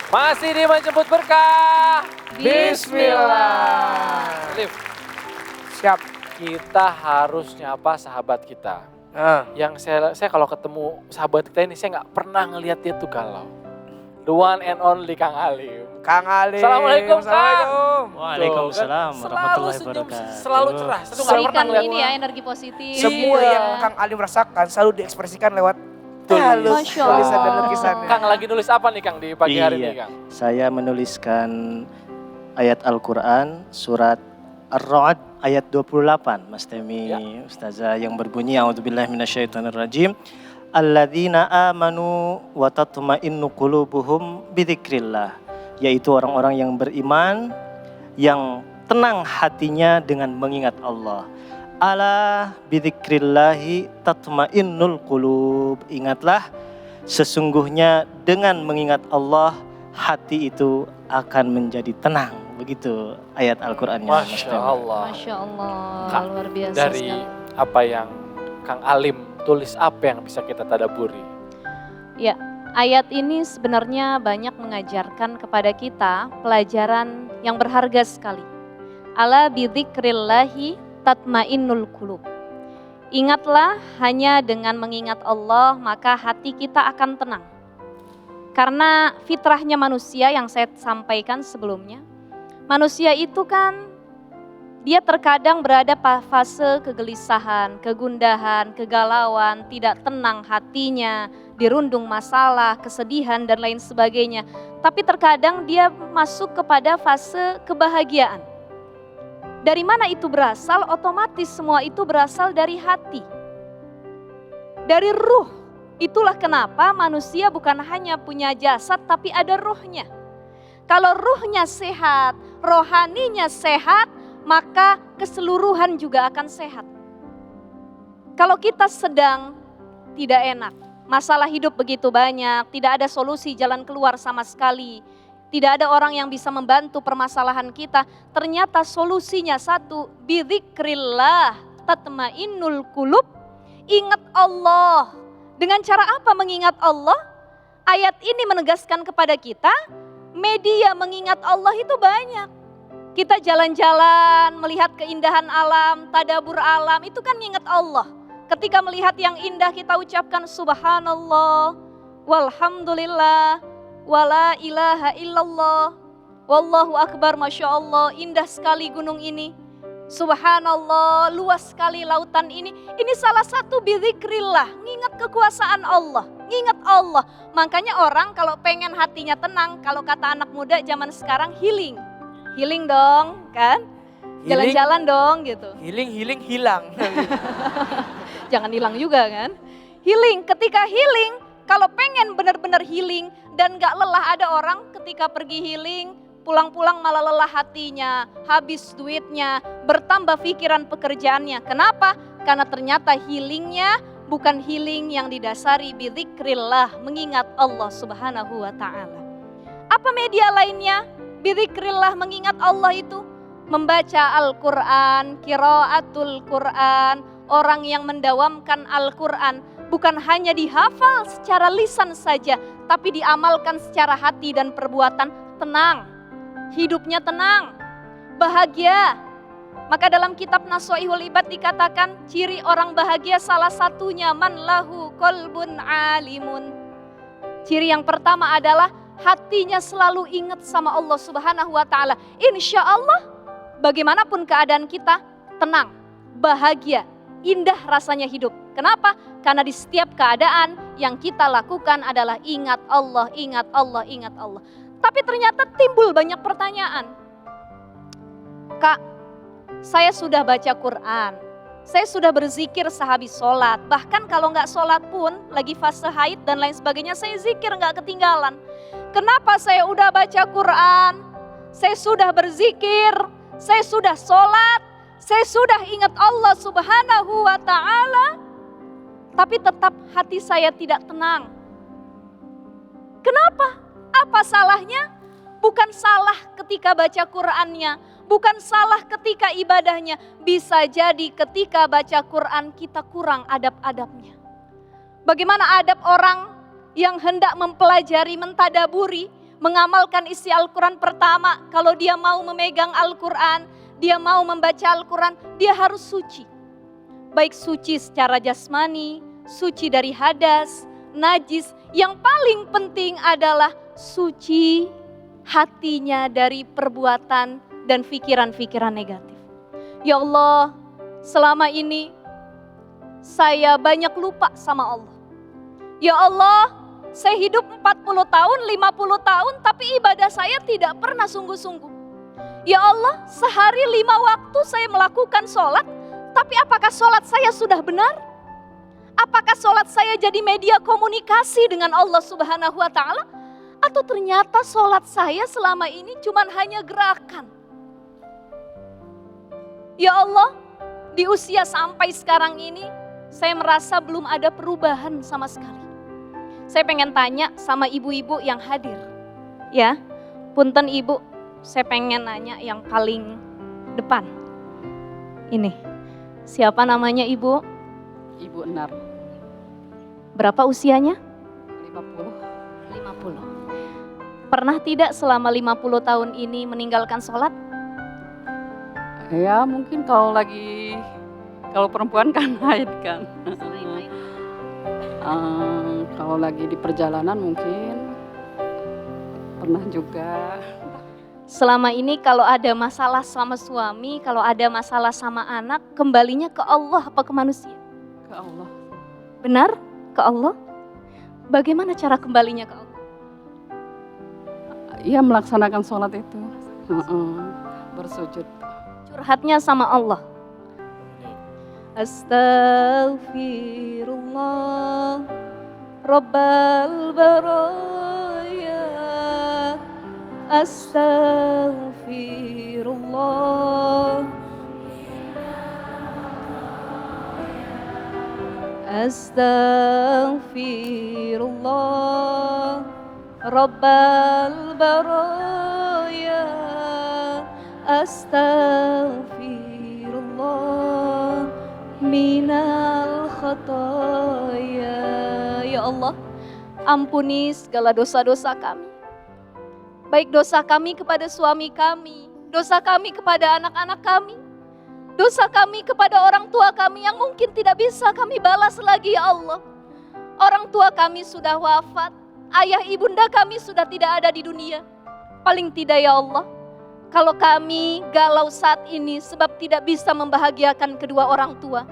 Masih di menjemput berkah. Bismillah. Liv, Siap. kita harus nyapa sahabat kita. Yang saya kalau ketemu sahabat kita ini, saya nggak pernah ngelihat dia tuh galau. The one and only Kang Alim. Kang Alim. Assalamualaikum, Kang. Assalamualaikum. Waalaikumsalam Selalu warahmatullahi senyum, wabarakatuh. selalu cerah. Saya tuh nggak pernah Berikan ngeliat ini ya energi positif. Semua Iya. yang Kang Alim rasakan selalu diekspresikan lewat Tulis. Masya Allah. tulisan dan lukisannya. Kang lagi nulis apa nih Kang di pagi hari ini Iya. Kang? Saya menuliskan ayat Al-Quran surat Ar-Ra'd ayat 28 Mas Temi, Ustazah, yang berbunyi A'udzubillahi minasyaitonirrajim. Alladzina amanu wa tatma'innu qulubuhum bidzikrillah, yaitu orang-orang yang beriman yang tenang hatinya dengan mengingat Allah. Ala bidzikrillahi tatma'innul qulub. Ingatlah, sesungguhnya dengan mengingat Allah hati itu akan menjadi tenang. Begitu ayat Al-Qur'annya. Mas Masya Temi. Allah. Masya Allah, Kang, luar biasa Dari sekali. apa yang Kang Alim tulis, apa yang bisa kita tadaburi? Ya, ayat ini sebenarnya banyak mengajarkan kepada kita pelajaran yang berharga sekali. Ala bidzikrillahi tatmainnul qulub. Ingatlah, hanya dengan mengingat Allah maka hati kita akan tenang. Karena fitrahnya manusia yang saya sampaikan sebelumnya, manusia itu kan dia terkadang berada pada fase kegelisahan, kegundahan, kegalauan, tidak tenang hatinya, dirundung masalah, kesedihan dan lain sebagainya. Tapi terkadang dia masuk kepada fase kebahagiaan. Dari mana itu berasal? Otomatis semua itu berasal dari hati. Dari ruh. Itulah kenapa manusia bukan hanya punya jasad tapi ada ruhnya. Kalau ruhnya sehat, rohaninya sehat, maka keseluruhan juga akan sehat. Kalau kita sedang tidak enak, masalah hidup begitu banyak, tidak ada solusi jalan keluar sama sekali, tidak ada orang yang bisa membantu permasalahan kita, ternyata solusinya satu, bidzikrillah tatmainnul qulub. Ingat Allah. Dengan cara apa mengingat Allah? Ayat ini menegaskan kepada kita, media mengingat Allah itu banyak. Kita jalan-jalan, melihat keindahan alam, tadabur alam, itu kan mengingat Allah. Ketika melihat yang indah kita ucapkan subhanallah, walhamdulillah, wala ilaha illallah, wallahu akbar, masya Allah, indah sekali gunung ini. Subhanallah, luas sekali lautan ini. Ini salah satu bidzikrillah, ngingat kekuasaan Allah, ngingat Allah. Makanya orang kalau pengen hatinya tenang, kalau kata anak muda zaman sekarang healing. Healing dong, kan? Jalan-jalan dong gitu. Healing hilang. Jangan hilang juga kan? Healing, ketika healing, kalau pengen benar-benar healing dan gak lelah, ada orang ketika pergi healing, pulang-pulang malah lelah hatinya, habis duitnya, bertambah pikiran pekerjaannya. Kenapa? Karena ternyata healingnya bukan healing yang didasari bidzikrillah, mengingat Allah Subhanahu wa ta'ala. Apa media lainnya? Bidzikrillah, mengingat Allah itu membaca Al-Quran, qiraatul Quran, orang yang mendawamkan Al-Quran. Bukan hanya dihafal secara lisan saja, tapi diamalkan secara hati dan perbuatan. Tenang. Hidupnya tenang, bahagia. Maka dalam kitab Nasha'ihul Ibad dikatakan ciri orang bahagia salah satunya man lahu qalbun alimun. Ciri yang pertama adalah hatinya selalu ingat sama Allah Subhanahu wa ta'ala. Insya Allah bagaimanapun keadaan kita tenang, bahagia, indah rasanya hidup. Kenapa? Karena di setiap keadaan yang kita lakukan adalah ingat Allah, ingat Allah, ingat Allah. Tapi ternyata timbul banyak pertanyaan. Kak, saya sudah baca Quran, saya sudah berzikir sehabis sholat. Bahkan kalau nggak sholat pun, lagi fase haid dan lain sebagainya, saya zikir nggak ketinggalan. Kenapa saya udah baca Quran, saya sudah berzikir, saya sudah sholat, saya sudah ingat Allah Subhanahu wa ta'ala, tapi tetap hati saya tidak tenang. Kenapa? Apa salahnya? Bukan salah ketika baca Qur'annya, bukan salah ketika ibadahnya. Bisa jadi ketika baca Qur'an kita kurang adab-adabnya. Bagaimana adab orang yang hendak mempelajari, mentadaburi, mengamalkan isi Al-Quran pertama, kalau dia mau memegang Al-Quran, dia mau membaca Al-Quran, dia harus suci. Baik suci secara jasmani, suci dari hadas, najis. Yang paling penting adalah suci hatinya dari perbuatan dan pikiran-pikiran negatif. Ya Allah, selama ini saya banyak lupa sama Allah. Ya Allah, saya hidup 40 tahun, 50 tahun, tapi ibadah saya tidak pernah sungguh-sungguh. Ya Allah, sehari 5 waktu saya melakukan sholat, tapi apakah sholat saya sudah benar? Apakah sholat saya jadi media komunikasi dengan Allah Subhanahu wa Ta'ala? Atau ternyata sholat saya selama ini cuma hanya gerakan? Ya Allah, di usia sampai sekarang ini, saya merasa belum ada perubahan sama sekali. Saya pengen tanya sama ibu-ibu yang hadir. Ya, punten ibu, saya pengen nanya yang paling depan. Ini, siapa namanya ibu? Ibu Enar. Berapa usianya? 50. 50. Pernah tidak selama 50 tahun ini meninggalkan sholat? Ya mungkin kalau perempuan kan haid kan. Kalau lagi di perjalanan mungkin pernah juga. Selama ini kalau ada masalah sama suami, kalau ada masalah sama anak, kembalinya ke Allah apa ke manusia? Ke Allah. Benar? Ke Allah? Bagaimana cara kembalinya ke Allah? Iya melaksanakan sholat itu. Bersujud. Curhatnya sama Allah. Astaghfirullah Rabbal baraya. Astaghfirullah Astaghfirullah Rabbal baraya. Astaghfirullah minal khataya. Ya Allah, ampuni segala dosa-dosa kami. Baik dosa kami kepada suami kami, dosa kami kepada anak-anak kami, dosa kami kepada orang tua kami yang mungkin tidak bisa kami balas lagi ya Allah. Orang tua kami sudah wafat, ayah ibunda kami sudah tidak ada di dunia. Paling tidak ya Allah, kalau kami galau saat ini sebab tidak bisa membahagiakan kedua orang tua,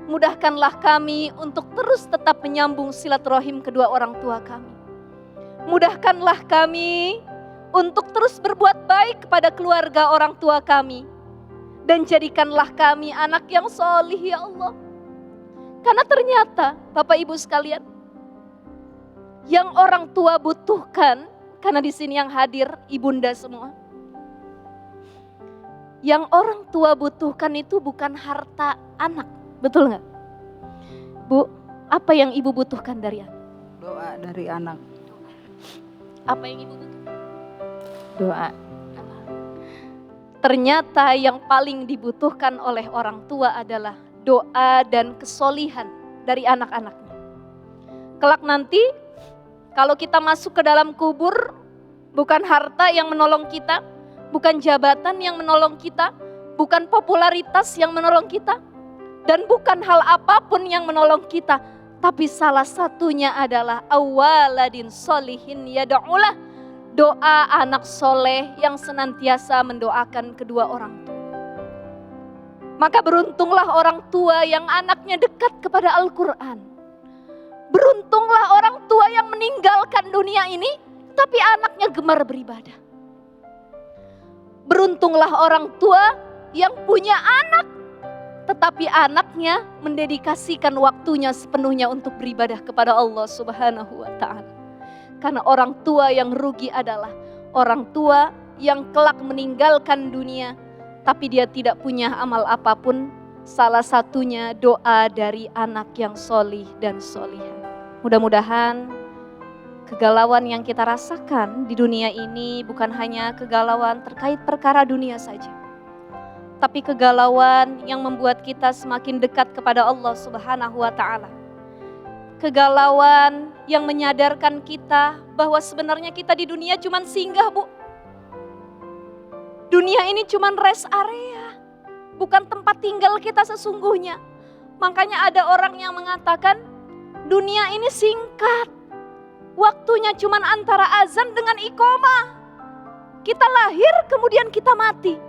mudahkanlah kami untuk terus tetap menyambung silaturahim kedua orang tua kami. Mudahkanlah kami untuk terus berbuat baik kepada keluarga orang tua kami. Dan jadikanlah kami anak yang solih ya Allah. Karena ternyata Bapak Ibu sekalian, yang orang tua butuhkan, karena di sini yang hadir ibunda semua. Yang orang tua butuhkan itu bukan harta anak, betul nggak? Bu, apa yang ibu butuhkan dari anak? Doa dari anak. Apa yang ibu butuhkan? Doa. Ternyata yang paling dibutuhkan oleh orang tua adalah doa dan kesolihan dari anak-anaknya. Kelak nanti kalau kita masuk ke dalam kubur, bukan harta yang menolong kita, bukan jabatan yang menolong kita, bukan popularitas yang menolong kita, dan bukan hal apapun yang menolong kita, tapi salah satunya adalah awaladin solihin yada'ulah, doa anak soleh yang senantiasa mendoakan kedua orang tua. Maka beruntunglah orang tua yang anaknya dekat kepada Al-Quran. Beruntunglah orang tua yang meninggalkan dunia ini, tapi anaknya gemar beribadah. Beruntunglah orang tua yang punya anak, tetapi anaknya mendedikasikan waktunya sepenuhnya untuk beribadah kepada Allah Subhanahu wa Ta'ala. Karena orang tua yang rugi adalah orang tua yang kelak meninggalkan dunia, tapi dia tidak punya amal apapun. Salah satunya doa dari anak yang solih dan solihah. Mudah-mudahan kegalauan yang kita rasakan di dunia ini bukan hanya kegalauan terkait perkara dunia saja, tapi kegalauan yang membuat kita semakin dekat kepada Allah Subhanahu wa Ta'ala. Kegalauan yang menyadarkan kita bahwa sebenarnya kita di dunia cuman singgah, Bu. Dunia ini cuman rest area, bukan tempat tinggal kita sesungguhnya. Makanya ada orang yang mengatakan dunia ini singkat. Waktunya cuman antara azan dengan iqomah. Kita lahir kemudian kita mati.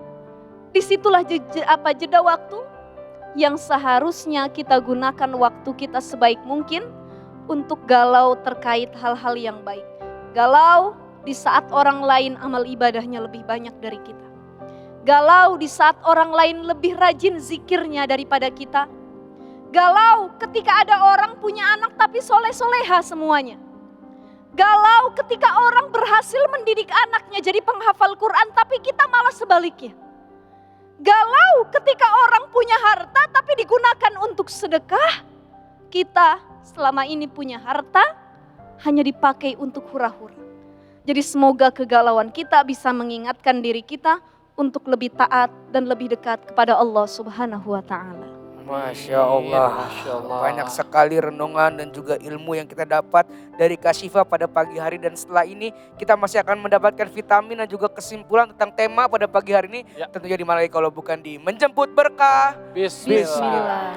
Disitulah jeda waktu yang seharusnya kita gunakan waktu kita sebaik mungkin untuk galau terkait hal-hal yang baik. Galau di saat orang lain amal ibadahnya lebih banyak dari kita. Galau di saat orang lain lebih rajin zikirnya daripada kita. Galau ketika ada orang punya anak tapi soleh-soleha semuanya. Galau ketika orang berhasil mendidik anaknya jadi penghafal Quran tapi kita malah sebaliknya. Galau ketika orang punya harta tapi digunakan untuk sedekah. Kita selama ini punya harta hanya dipakai untuk hura-hura. Jadi semoga kegalauan kita bisa mengingatkan diri kita untuk lebih taat dan lebih dekat kepada Allah Subhanahu wa taala. Masya Allah. Masya Allah. Banyak sekali renungan dan juga ilmu yang kita dapat dari Kak Syifa pada pagi hari. Dan setelah ini kita masih akan mendapatkan vitamin dan juga kesimpulan tentang tema pada pagi hari ini. Ya. Tentunya di mana lagi kalau bukan di Menjemput Berkah. Bismillah.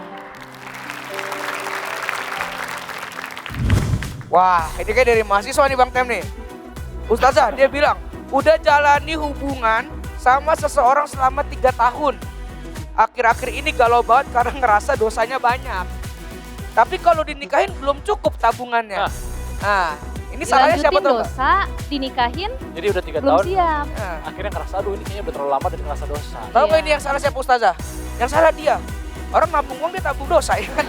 Wah, ini kayak dari mahasiswa nih Bang Tem nih. Ustazah dia bilang, udah jalani hubungan sama seseorang selama 3 tahun. Akhir-akhir ini galau banget karena ngerasa dosanya banyak. Tapi kalau dinikahin belum cukup tabungannya. Nah, ini salahnya siapa Dilanjutin tuh? dosa, dinikahin Jadi udah 3 belum tahun, siap. Nah, akhirnya ngerasa aduh ini kayaknya udah terlalu lama dan ngerasa dosa. tahu nggak Iya. ini yang salah siapa Ustazah? Yang salah dia. Orang nabung uang dia tabung dosa ya kan?